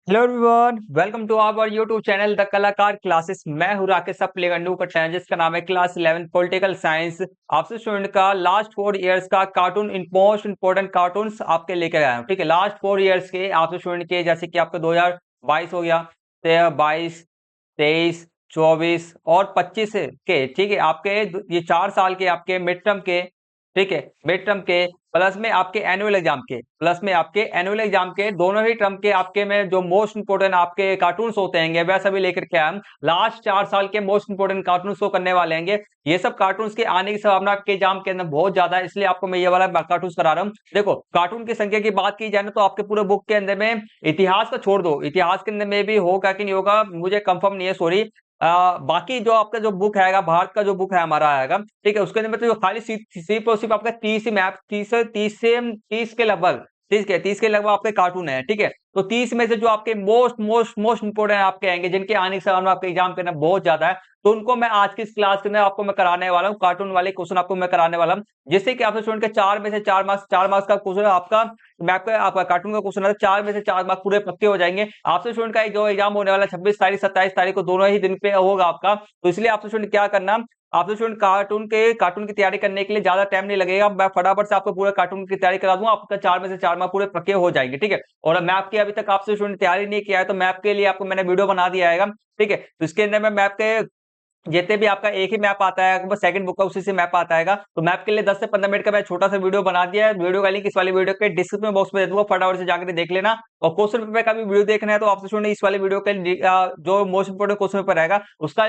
Hello everyone, welcome to our YouTube channel the Kalakar classes. मैं हूं राकेश प्लेगंडू का चैनल जिसका नाम है क्लास 11 पॉलिटिकल साइंस। आपसे स्टूडेंट का लास्ट 4 इयर्स का कार्टून मोस्ट इंपोर्टेंट कार्टून्स आपके लेकर आया हूं। ठीक है, लास्ट 4 इयर्स के आपसे स्टूडेंट के, जैसे कि आपका 2022 हो गया, 22, 23, 24 और 25 के। ठीक है, आपके ये 4 साल के आपके मिड टर्म के, ठीक है, मिड टर्म के प्लस में आपके एनुअल एग्जाम के, प्लस में आपके एनुअल एग्जाम के, दोनों ही टर्म के आपके में जो मोस्ट इंपोर्टेंट आपके कार्टून्स होते हैं वह सभी लेकर के हम लास्ट 4 साल के मोस्ट इंपोर्टेंट कार्टून्स को करने वाले हैं। ये सब कार्टून्स के आने की संभावना आपके एग्जाम के अंदर बहुत ज्यादा है, इसलिए आपको मैं ये वाला कार्टून्स करा रहा हूँ। देखो, कार्टून की संख्या की बात की जाए ना तो आपके पूरे बुक के अंदर में इतिहास का छोड़ दो, इतिहास के अंदर में भी होगा कि नहीं होगा मुझे कंफर्म नहीं है, सॉरी। बाकी जो आपका जो बुक है, भारत का जो बुक है हमारा आएगा, ठीक है, उसके अंदर में तो खाली सिर्फ और सिर्फ आपका 30 ही मैप, 30 के लगभग, 30 के लगभग आपके कार्टून है। ठीक है, तो 30 में से जो आपके मोस्ट मोस्ट मोस्ट इंपोर्टेंट आपके आएंगे, जिनके आने की संभावना आपके एग्जाम के अंदर बहुत ज्यादा है, तो उनको मैं आज की इस क्लास के अंदर आपको मैं कराने वाला हूँ। कार्टून वाले क्वेश्चन आपको मैं कराने वाला हूँ, जिससे कि आपसे स्टूडेंट के 4 में से 4 मार्क्स, 4 मार्क्स का क्वेश्चन आपका मैप का आपका कार्टून का क्वेश्चन है, 4 में से 4 मार्क्स पूरे पक्के हो जाएंगे। आपसे स्टूडेंट का जो एग्जाम होने वाला 26 तारीख 27 तारीख को, दोनों ही दिन पे होगा आपका। तो इसलिए आपसे स्टूडेंट क्या करना, आपसे स्टूडेंट कार्टून की तैयारी करने के लिए ज्यादा टाइम नहीं लगेगा, मैं फटाफट से आपको पूरा कार्टून की तैयारी करा दूंगा, आपका 4 में से 4 मार्क्स पूरे पक्के हो जाएंगे। ठीक है, और मैप की अभी तक आपसे स्टूडेंट तैयारी नहीं किया है तो मैप के लिए आपको मैंने वीडियो बना दिया है। ठीक है, तो इसके अंदर मैं मैप के जितने भी आपका एक ही मैप आता है, सेकंड बुक का उसी से मैप आता है, तो मैप के लिए 10 से 15 मिनट का मैं छोटा सा वीडियो बना दिया है। वीडियो का लिंक इस वाले वीडियो के डिस्क्रिप्शन बॉक्स में दे दूंगा, फटाफट से जाकर देख लेना। और क्वेश्चन पेपर का भी वीडियो देखना है तो आपसे स्टूडेंट इस वाले वीडियो के जो मोस्ट इंपोर्टेंट क्वेश्चन पेपर रहेगा उसका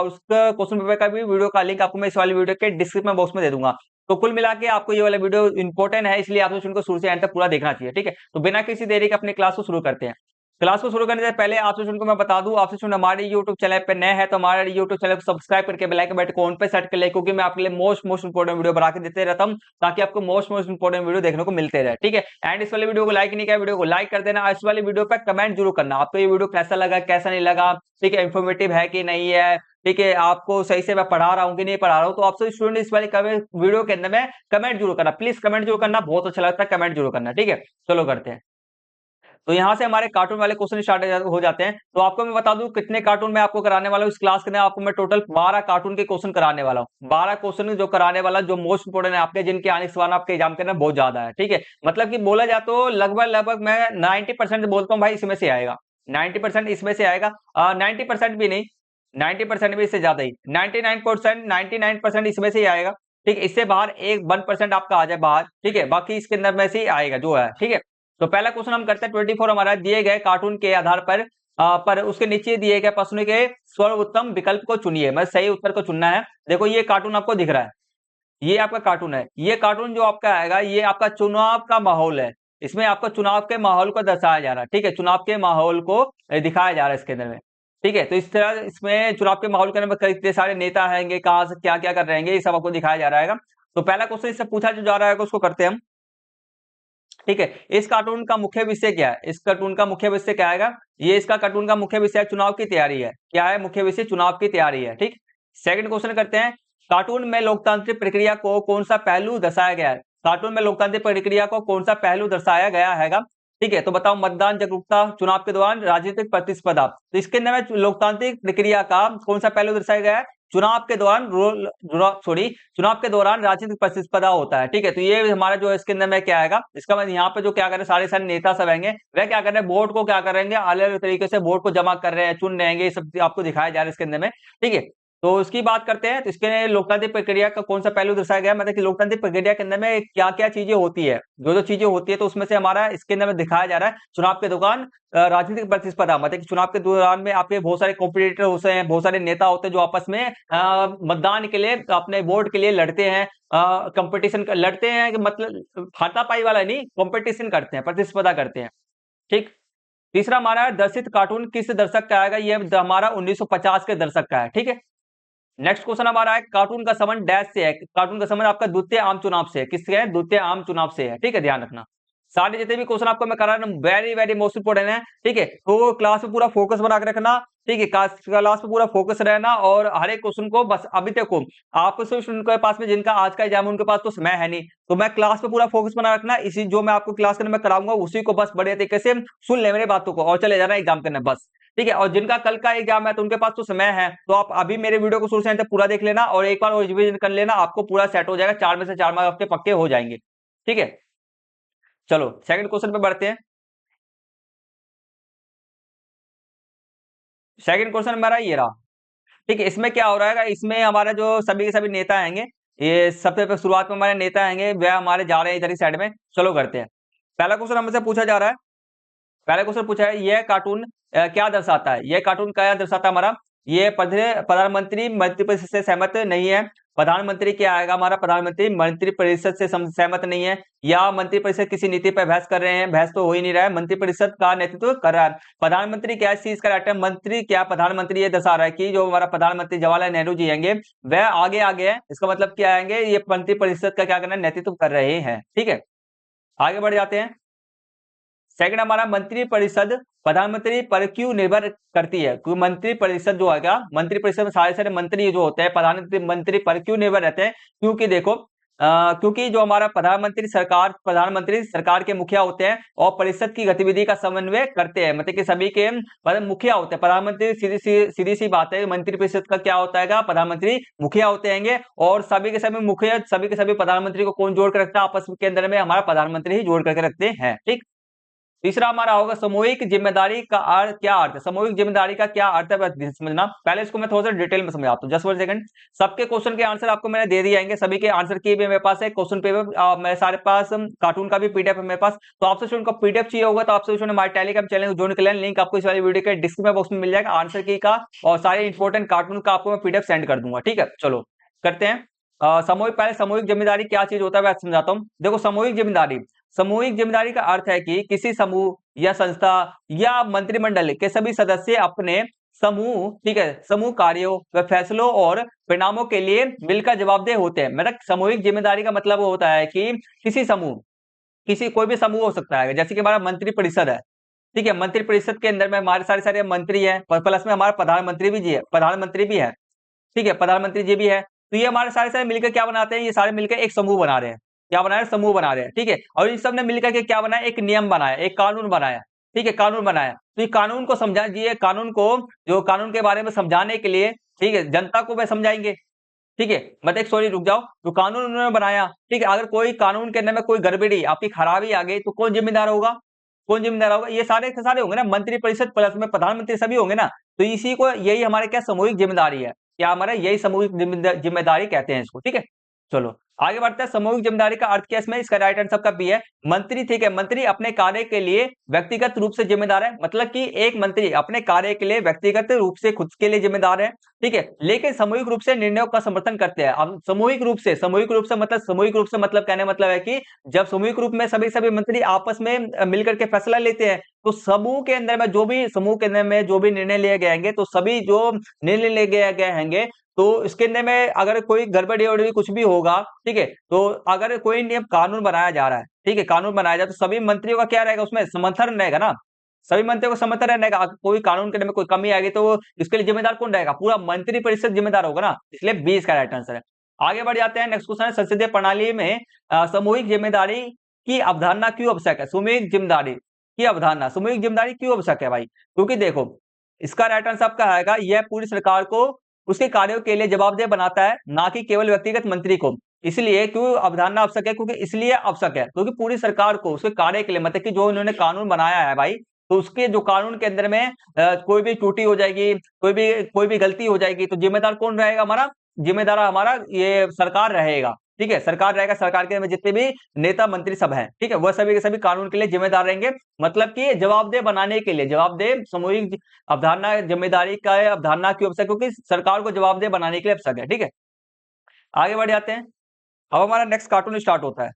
उसका क्वेश्चन पेपर का भी वीडियो का लिंक आपको मैं इस वाले वीडियो के डिस्क्रिप्शन बॉक्स में दे दूंगा। तो कुल मिला के आपको ये वाला वीडियो इंपॉर्टेंट है, इसलिए आपको स्टूडेंट को शुरू से एंड तक पूरा देखना चाहिए। ठीक है, तो बिना किसी देरी के अपनी क्लास को शुरू करते हैं। क्लास को शुरू करने से पहले आपसे स्टूडेंट को मैं बता दूं, आपसे स्टूडेंट हमारे YouTube चैनल पे नए हैं तो हमारे YouTube चैनल को सब्सक्राइब करके बेल आइकन बटन को ऑन पे सेट कर ले, क्योंकि मैं आपके लिए मोस्ट मोस्ट इंपोर्टेंट वीडियो बना के देते रहता हूं, ताकि आपको मोस्ट मोस्ट इंपोर्टेंट वीडियो देखने को मिलते रहे। ठीक है, एंड इस वाले वीडियो को लाइक नहीं किया, वीडियो को लाइक कर देना। इस वाले वीडियो पर कमेंट जरूर करना, आपको ये वीडियो कैसा लगा कैसा नहीं लगा, ठीक है, इन्फॉर्मेटिव है कि नहीं है, ठीक है, आपको सही से मैं पढ़ा रहा हूँ कि नहीं पढ़ा रहा हूँ। तो आपसे स्टूडेंट इस वाले वीडियो के अंदर में कमेंट जरूर करना, प्लीज कमेंट जरूर करना, बहुत अच्छा लगता है कमेंट जरूर करना। ठीक है, चलो करते हैं। तो यहाँ से हमारे कार्टून वाले क्वेश्चन स्टार्ट हो जाते हैं। तो आपको मैं बता दूं कितने कार्टून मैं आपको कराने वाला हूँ इस क्लास के अंदर। आपको मैं टोटल 12 कार्टून के क्वेश्चन कराने वाला हूँ, 12 क्वेश्चन जो कराने वाला, जो मोस्ट इंपोर्टेंट है आपके, जिनके आने के सवाल आपके एग्जाम के अंदर बहुत ज्यादा है। ठीक है, मतलब कि बोला जाए तो लगभग लगभग मैं 90% बोलता हूँ भाई इसमें से आएगा, 90% इसमें से आएगा। 90% भी नहीं, 90% भी इससे ज्यादा ही, 99%, 99% इसमें से ही आएगा। ठीक है, इससे बाहर एक 1% आपका आ जाए बाहर, ठीक है, बाकी इसके अंदर में से ही आएगा जो है। ठीक है, तो पहला क्वेश्चन हम करते हैं 24 हमारा दिए गए कार्टून के आधार पर उसके नीचे दिए गए प्रश्न के सर्वोत्तम विकल्प को चुनिए, मतलब सही उत्तर को चुनना है। देखो ये कार्टून आपको दिख रहा है, ये आपका कार्टून है, ये कार्टून जो आपका आएगा ये आपका चुनाव का माहौल है, इसमें आपको चुनाव के माहौल को दर्शाया जा रहा है। ठीक है, चुनाव के माहौल को दिखाया जा रहा है इसके अंदर में। ठीक है, तो इस तरह इसमें चुनाव के माहौल के अंदर में कितने सारे नेता हैं, कहाँ से क्या क्या कर रहे हैं, ये सब आपको दिखाया जा रहा है। तो पहला क्वेश्चन इससे पूछा जो जा रहा है उसको करते हैं हम। ठीक है, इस कार्टून का मुख्य विषय क्या है, इस कार्टून का मुख्य विषय क्या आएगा, ये इसका कार्टून का मुख्य विषय चुनाव की तैयारी है। क्या है मुख्य विषय, चुनाव की तैयारी है। ठीक, सेकंड क्वेश्चन करते हैं, कार्टून में लोकतांत्रिक प्रक्रिया को कौन सा पहलू दर्शाया गया है, कार्टून में लोकतांत्रिक प्रक्रिया को कौन सा पहलू दर्शाया गया है। ठीक है, तो बताओ, मतदान जागरूकता, चुनाव के दौरान राजनीतिक प्रतिस्पर्धा। तो इसके अंदर में लोकतांत्रिक प्रक्रिया का कौन सा पहलू दर्शाया गया है, चुनाव के दौरान सॉरी, चुनाव के दौरान राजनीतिक प्रतिस्पर्धा होता है। ठीक है, तो ये हमारा जो इसके अंदर में क्या आएगा, इसका मतलब यहाँ पे जो क्या कर रहे हैं, सारे सारे नेता सब आएंगे, वह क्या कर रहे हैं, वोट को क्या करेंगे, अलग अलग तरीके से वोट को जमा कर रहे हैं, चुन रहे हैं, ये सब आपको दिखाया जा रहा है इसके अंदर में। ठीक है, तो इसकी बात करते हैं, तो इसके लोकतांत्रिक प्रक्रिया का कौन सा पहलू दर्शाया गया, मतलब कि लोकतांत्रिक प्रक्रिया के अंदर में क्या क्या चीजें होती है, जो जो चीजें होती है, तो उसमें से हमारा इसके अंदर में दिखाया जा रहा है चुनाव के दौरान राजनीतिक प्रतिस्पर्धा, मतलब कि चुनाव के दौरान में आपके बहुत सारे कॉम्पिटिटर होते हैं, बहुत सारे नेता होते हैं जो आपस में मतदान के लिए, अपने वोट के लिए लड़ते हैं, कंपटीशन लड़ते हैं, मतलब हाथापाई वाला नहीं, कंपटीशन करते हैं, प्रतिस्पर्धा करते हैं। ठीक, तीसरा हमारा दर्शित कार्टून किस दर्शक का आएगा, ये हमारा 1950 के दर्शक का है। ठीक है, नेक्स्ट क्वेश्चन हमारा है, कार्टून का संबंध डैश से है, कार्टून का संबंध आपका द्वितीय आम चुनाव से है, किससे है, द्वितीय आम चुनाव से है। ठीक है, ध्यान रखना। सारे जितने भी क्वेश्चन आपको मैं करा रहा हूँ वेरी वेरी मोस्ट इंपोर्टेंट है, ठीक है। तो क्लास में पूरा फोकस बना के रखना, ठीक है, क्लास में पूरा फोकस रहना, और हर एक क्वेश्चन को बस अभी देखो आपको स्टूडेंट के पास में जिनका आज का एग्जाम उनके पास तो समय है नहीं, तो मैं क्लास में पूरा फोकस बना रखना, इसी जो मैं आपको क्लास करने में कराऊंगा उसी को बस बढ़िया तरीके से सुन ले मेरी बातों को और चले जाना एग्जाम करने बस, ठीक है। और जिनका कल का एग्जाम है तो उनके पास तो समय है, तो आप अभी मेरे वीडियो को शुरू से अंत तक पूरा देख लेना और एक बार रिवीजन कर लेना, आपको पूरा सेट हो जाएगा, 4 में से 4 मार्क्स आपके पक्के हो जाएंगे, ठीक है। चलो सेकंड क्वेश्चन पे बढ़ते हैं। सेकंड क्वेश्चन हमारा ये रहा, ठीक है। इसमें क्या हो रहा है, इसमें हमारा जो सभी के सभी नेता आएंगे, ये सबसे पहले शुरुआत में हमारे नेता आएंगे, वह हमारे जा रहे हैं इधर ही साइड में। चलो करते हैं। पहला क्वेश्चन हमसे पूछा जा रहा है, पहला क्वेश्चन पूछा है यह कार्टून क्या दर्शाता है, यह कार्टून क्या दर्शाता है हमारा, ये प्रधानमंत्री मंत्रिपरिषद से सहमत नहीं है। प्रधानमंत्री क्या आएगा हमारा, प्रधानमंत्री मंत्रिपरिषद से सहमत नहीं है, या मंत्रिपरिषद किसी नीति पर बहस कर रहे हैं, बहस तो हो ही नहीं रहा है, मंत्रिपरिषद का नेतृत्व कर रहा है। प्रधानमंत्री क्या है, इसका राइट है मंत्री, क्या प्रधानमंत्री ये दर्शा रहा है कि जो हमारा प्रधानमंत्री जवाहरलाल नेहरू जी आएंगे वह आगे आगे है, इसका मतलब क्या आएंगे, ये मंत्रिपरिषद का क्या करना है, नेतृत्व कर रहे हैं, ठीक है। आगे बढ़ जाते हैं। सेकंड हमारा मंत्री परिषद प्रधानमंत्री पर क्यों निर्भर करती है, क्योंकि मंत्री परिषद जो है, मंत्री परिषद में सारे सारे मंत्री जो होते हैं प्रधानमंत्री मंत्री पर क्यों निर्भर रहते हैं, क्योंकि देखो क्योंकि जो हमारा प्रधानमंत्री सरकार के मुखिया होते हैं और परिषद की गतिविधि का समन्वय करते हैं, मतलब कि सभी के मतलब मुखिया होते हैं प्रधानमंत्री, सीधी सी बात है, मंत्री परिषद का क्या होता है, प्रधानमंत्री मुखिया होते हैं, और सभी के सभी मुखिया सभी के सभी प्रधानमंत्री को कौन जोड़ कर रखता है, आपस के अंदर में हमारा प्रधानमंत्री ही जोड़ करके रखते हैं, ठीक। तीसरा हमारा होगा सामूहिक जिम्मेदारी का अर्थ, क्या अर्थ है, सामूहिक जिम्मेदारी का क्या अर्थ है समझना। पहले इसको मैं थोड़ा सा डिटेल में समझाता हूँ, जस्ट 1 सेकंड। सबके क्वेश्चन के आंसर आपको मैंने दे दिए आएंगे, सभी के आंसर की भी मेरे पास है, क्वेश्चन पेपर मेरे सारे पास, कार्टून का भी पीडीएफ है मेरे पास। तो आपसे स्टूडेंट को पीडीएफ चाहिए होगा तो आपसे स्टूडेंट हमारे टेलीग्राम चैनल को ज्वाइन कर लें, लिंक आपको इस वाली वीडियो के डिस्क्रिप्शन बॉक्स में मिल जाएगा, आंसर की का और सारे इंपॉर्टेंट कार्टून का आपको मैं पीडीएफ सेंड कर दूंगा, ठीक है। चलो करते हैं। सामूहिक, पहले सामूहिक जिम्मेदारी क्या चीज होता है मैं समझाता हूँ। देखो सामूहिक जिम्मेदारी का अर्थ है कि किसी समूह या संस्था या मंत्रिमंडल के सभी सदस्य अपने समूह, ठीक है, समूह कार्यों व फैसलों और परिणामों के लिए मिलकर जवाबदेह होते हैं। मतलब सामूहिक जिम्मेदारी का मतलब वो होता है कि किसी समूह, किसी कोई भी समूह हो सकता है, जैसे कि हमारा मंत्री परिषद है, ठीक है, मंत्री परिषद के अंदर में हमारे सारे सारे मंत्री है, प्लस में हमारा प्रधानमंत्री भी है, ठीक है, प्रधानमंत्री जी भी है। तो ये हमारे सारे सारे मिलकर क्या बनाते हैं, ये सारे मिलकर एक समूह बना रहे हैं, क्या बना रहे हैं, समूह बना रहे हैं, ठीक है। और इन सब ने मिलकर के क्या बनाया, एक नियम बनाया, एक कानून बनाया, ठीक है, कानून बनाया। तो ये कानून को समझा जी, कानून को, जो कानून के बारे में समझाने के लिए, ठीक है, जनता को वह समझाएंगे, ठीक है। मतलब एक सॉरी रुक जाओ, जो कानून उन्होंने बनाया, ठीक है, अगर कोई कानून के अंदर में कोई गड़बड़ी आपकी खराबी आ गई तो कौन जिम्मेदार होगा, कौन जिम्मेदार होगा, ये सारे के सारे होंगे ना, मंत्री परिषद प्लस में प्रधानमंत्री सभी होंगे ना। तो इसी को, यही हमारे क्या सामूहिक जिम्मेदारी है, क्या हमारा यही सामूहिक जिम्मेदारी कहते हैं इसको, ठीक है। चलो आगे बढ़ते हैं। सामूहिक जिम्मेदारी का अर्थ क्या है इसमें, इसका राइट आंसर सबका बी है, मंत्री, ठीक है, मंत्री अपने कार्य के लिए व्यक्तिगत रूप से जिम्मेदार है, मतलब कि एक मंत्री अपने कार्य के लिए व्यक्तिगत रूप से खुद के लिए जिम्मेदार है, ठीक है, लेकिन सामूहिक रूप से निर्णयों का समर्थन करते हैं। अब सामूहिक रूप से मतलब कहने मतलब है कि जब सामूहिक रूप में सभी सभी मंत्री आपस में मिलकर के फैसला लेते हैं, तो समूह के अंदर में जो भी, समूह के अंदर में जो भी निर्णय लिए गए होंगे, तो सभी जो निर्णय लिए गए होंगे, तो इसके अंदर में अगर कोई गड़बड़ी वड़बड़ी कुछ भी होगा, ठीक है, तो अगर कोई नियम कानून बनाया जा रहा है, ठीक है, कानून बनाया जाए, तो सभी मंत्रियों का क्या रहेगा, उसमें समर्थन रहेगा ना, सभी मंत्रियों को समर्थन रहेगा। अगर कोई कानून के अंदर में कोई कमी आएगी तो इसके लिए जिम्मेदार कौन रहेगा, पूरा मंत्री परिषद जिम्मेदार होगा ना, इसलिए 20 का राइट आंसर है। आगे बढ़ जाते हैं। नेक्स्ट क्वेश्चन है, संसदीय प्रणाली में सामूहिक जिम्मेदारी की अवधारणा क्यों आवश्यक है, सामूहिक जिम्मेदारी क्यों आवश्यक है भाई, क्योंकि देखो इसका राइट आंसर आपका आएगा, यह पूरी सरकार को उसके कार्यों के लिए जवाबदेह बनाता है, ना कि केवल व्यक्तिगत मंत्री को। इसलिए क्यों अवधारणा आवश्यक है, क्योंकि इसलिए आवश्यक है क्योंकि पूरी सरकार को उसके कार्य के लिए, मतलब कि जो उन्होंने कानून बनाया है भाई, तो उसके जो कानून के अंदर में कोई भी त्रुटि हो जाएगी, कोई भी गलती हो जाएगी, तो जिम्मेदार कौन रहेगा, हमारा ये सरकार रहेगा, ठीक है, सरकार रहेगा, सरकार के में जितने भी नेता मंत्री सब हैं, ठीक है, वह सभी के सभी कानून के लिए जिम्मेदार रहेंगे, मतलब कि जवाबदेह बनाने के लिए, जवाबदेह सामूहिक अवधारणा जिम्मेदारी का अवधारणा क्यों आवश्यक, क्योंकि सरकार को जवाबदेह बनाने के लिए आवश्यक है, ठीक है। आगे बढ़ जाते हैं। अब हमारा नेक्स्ट कार्टून स्टार्ट होता है।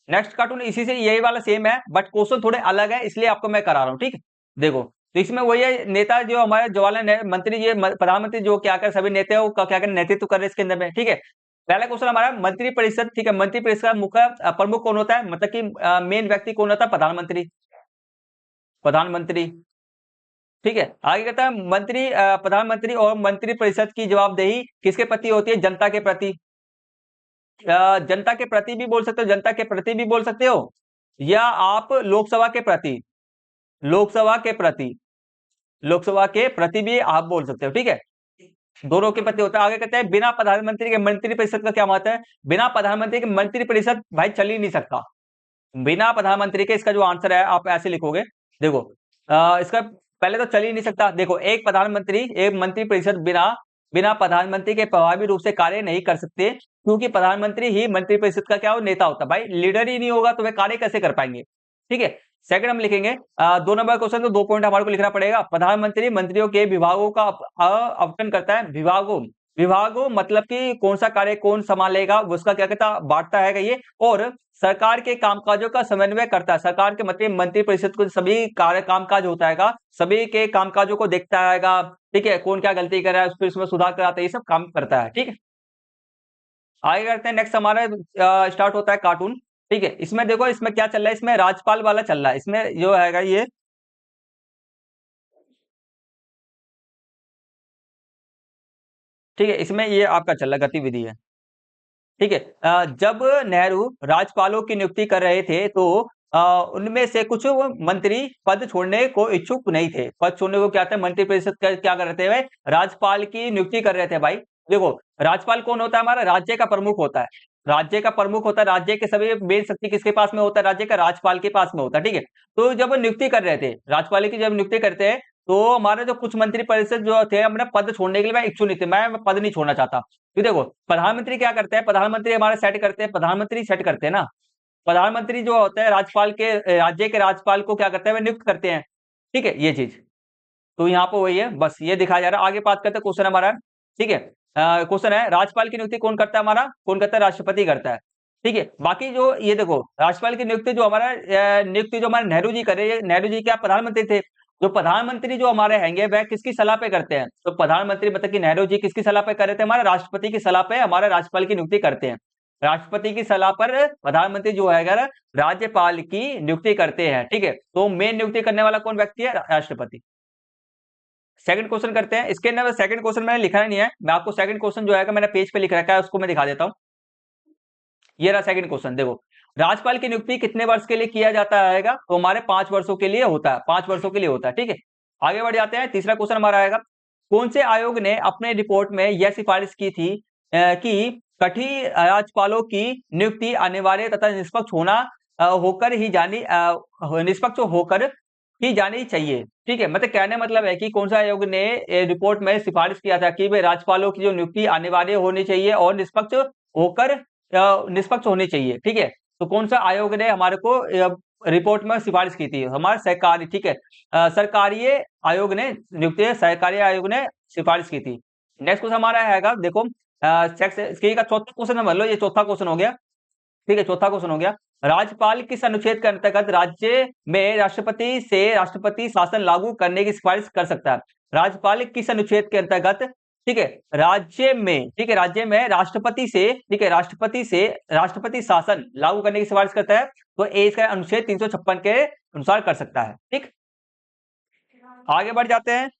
नेक्स्ट कार्टून इसी से यही वाला सेम है, बट क्वेश्चन थोड़े अलग है, इसलिए आपको मैं करा रहा हूँ, ठीक है। देखो तो इसमें वही है, नेता जो हमारे जवाहरलाल मंत्री जी, प्रधानमंत्री जो क्या कर, सभी नेताओं का क्या कर नेतृत्व कर रहे हैं इसके अंदर में, ठीक है। पहला क्वेश्चन हमारा मंत्री परिषद, ठीक है, मंत्री परिषद का मुख्य प्रमुख कौन होता है, मतलब कि मेन व्यक्ति कौन होता है, प्रधानमंत्री, प्रधानमंत्री, ठीक है। आगे कहता है मंत्री प्रधानमंत्री और मंत्री परिषद की जवाबदेही किसके प्रति होती है, जनता के प्रति। जनता के प्रति भी बोल सकते हो, जनता के प्रति भी बोल सकते हो, या आप लोकसभा के प्रति, लोकसभा के प्रति, लोकसभा के प्रति भी आप बोल सकते हो, ठीक है, दोनों के प्रति होता है। आगे कहते हैं बिना प्रधानमंत्री के मंत्री परिषद का क्या मतलब है, बिना प्रधानमंत्री के मंत्री परिषद भाई चल ही नहीं सकता, बिना प्रधानमंत्री के। इसका जो आंसर है आप ऐसे लिखोगे, देखो इसका पहले तो चल ही नहीं सकता। देखो एक प्रधानमंत्री एक मंत्री परिषद बिना बिना प्रधानमंत्री के प्रभावी रूप से कार्य नहीं कर सकते, क्योंकि प्रधानमंत्री ही मंत्री परिषद का क्या हो, नेता होता है। भाई लीडर ही नहीं होगा तो वे कार्य कैसे कर पाएंगे, ठीक है। सेकंड हम लिखेंगे 2 नंबर क्वेश्चन, तो 2 पॉइंट हमारे को लिखना पड़ेगा। प्रधानमंत्री मंत्रियों के विभागों का आवंटन करता है, विभागों, विभागों मतलब कि कौन सा कार्य कौन संभालेगा उसका क्या कहता बांटता है ये, और सरकार के कामकाजों का समन्वय करता है। सरकार के मतलब मंत्री परिषद को सभी कार्य कामकाज होता है, सभी के कामकाजों को देखता है, ठीक है, कौन क्या गलती कर रहा है फिर उसमें सुधार कराता है, ये सब काम करता है, ठीक है। आगे करते हैं, नेक्स्ट हमारा स्टार्ट होता है कार्टून, ठीक है। इसमें देखो इसमें क्या चल रहा है, इसमें राजपाल वाला चल रहा है, इसमें जो है ये, ठीक है, इसमें ये आपका चल रहा गतिविधि है, ठीक है। जब नेहरू राज्यपालों की नियुक्ति कर रहे थे तो अ, उनमें से कुछ वो मंत्री पद छोड़ने को इच्छुक नहीं थे। पद छोड़ने को क्या थे, मंत्री परिषद क्या कर रहे थे, वे राज्यपाल की नियुक्ति कर रहे थे। भाई देखो राज्यपाल कौन होता है, हमारा राज्य का प्रमुख होता है, राज्य का प्रमुख होता है, राज्य के सभी मेन शक्ति किसके पास में होता है, राज्य का राज्यपाल के पास में होता है, ठीक है। तो जब वो नियुक्ति कर रहे थे, राज्यपाल की जब नियुक्ति करते हैं, तो हमारे जो कुछ मंत्री परिषद जो थे अपने पद छोड़ने के लिए मैं इच्छुक नहीं थे, मैं पद नहीं छोड़ना चाहता। तो देखो प्रधानमंत्री क्या करते हैं, प्रधानमंत्री हमारे सेट करते हैं, प्रधानमंत्री सेट करते हैं ना, प्रधानमंत्री जो होता है राज्यपाल के राज्य के राज्यपाल को क्या करते हैं, वे नियुक्त करते हैं, ठीक है, ये चीज। तो यहाँ पे वही है, बस ये दिखाया जा रहा है। आगे बात करते हैं, क्वेश्चन हमारा, ठीक है। क्वेश्चन है राज्यपाल की नियुक्ति कौन करता है, हमारा कौन करता है, राष्ट्रपति करता है, ठीक है। बाकी जो ये देखो राज्यपाल की नियुक्ति जो हमारा नियुक्ति जो हमारे नेहरू जी करे, नेहरू जी क्या प्रधानमंत्री थे, जो प्रधानमंत्री जो हमारे हैंगे वह किसकी सलाह पे करते हैं, तो प्रधानमंत्री मतलब कि नेहरू जी किसकी सलाह पे कर रहे थे, हमारे राष्ट्रपति की सलाह पे हमारे राज्यपाल की नियुक्ति करते हैं। राष्ट्रपति की सलाह पर प्रधानमंत्री जो है अगर राज्यपाल की नियुक्ति करते हैं, ठीक है। तो मेन नियुक्ति करने वाला कौन व्यक्ति है, राष्ट्रपति। सेकंड क्वेश्चन करते हैं, इसके अंदर सेकंड क्वेश्चन मैंने लिखा नहीं है, मैं आपको सेकंड क्वेश्चन जो है मैंने पेज पे लिख रखा है उसको मैं दिखा देता हूं। ये रहा सेकंड क्वेश्चन, देखो राज्यपाल की नियुक्ति कितने वर्ष के लिए किया जाता है, तो हमारे 5 वर्षों के लिए होता है, 5 वर्षों के लिए होता है, ठीक है। आगे बढ़ जाते हैं, तीसरा क्वेश्चन हमारा आएगा, कौन से आयोग ने अपने रिपोर्ट में यह सिफारिश की थी कि कठिन राज्यपालों की नियुक्ति अनिवार्य तथा निष्पक्ष होना होकर ही जानी निष्पक्ष होकर ही जानी चाहिए, ठीक है। मतलब कहने मतलब है कि कौन सा आयोग ने रिपोर्ट में सिफारिश किया था कि वे राज्यपालों की जो नियुक्ति अनिवार्य होनी चाहिए और होकर निष्पक्ष होनी चाहिए, ठीक है। तो कौन सा आयोग ने हमारे को रिपोर्ट में सिफारिश की थी, हमारा सरकारी, ठीक है, सरकारी आयोग ने नियुक्ति सरकारी आयोग ने सिफारिश की थी। नेक्स्ट क्वेश्चन हमारा हैगा, देखो इसके का चौथा क्वेश्चन मान लो, ये चौथा क्वेश्चन हो गया, ठीक है, चौथा क्वेश्चन हो गया। राज्यपाल किस अनुच्छेद के अंतर्गत राज्य में राष्ट्रपति से राष्ट्रपति शासन लागू करने की सिफारिश कर सकता है, राज्यपाल किस अनुच्छेद के अंतर्गत, ठीक है, राज्य में, ठीक है, राज्य में राष्ट्रपति से, ठीक है, राष्ट्रपति से राष्ट्रपति शासन लागू करने की सिफारिश करता है, तो ए इसका अनुच्छेद 356 के अनुसार कर सकता है, ठीक। आगे बढ़ जाते हैं,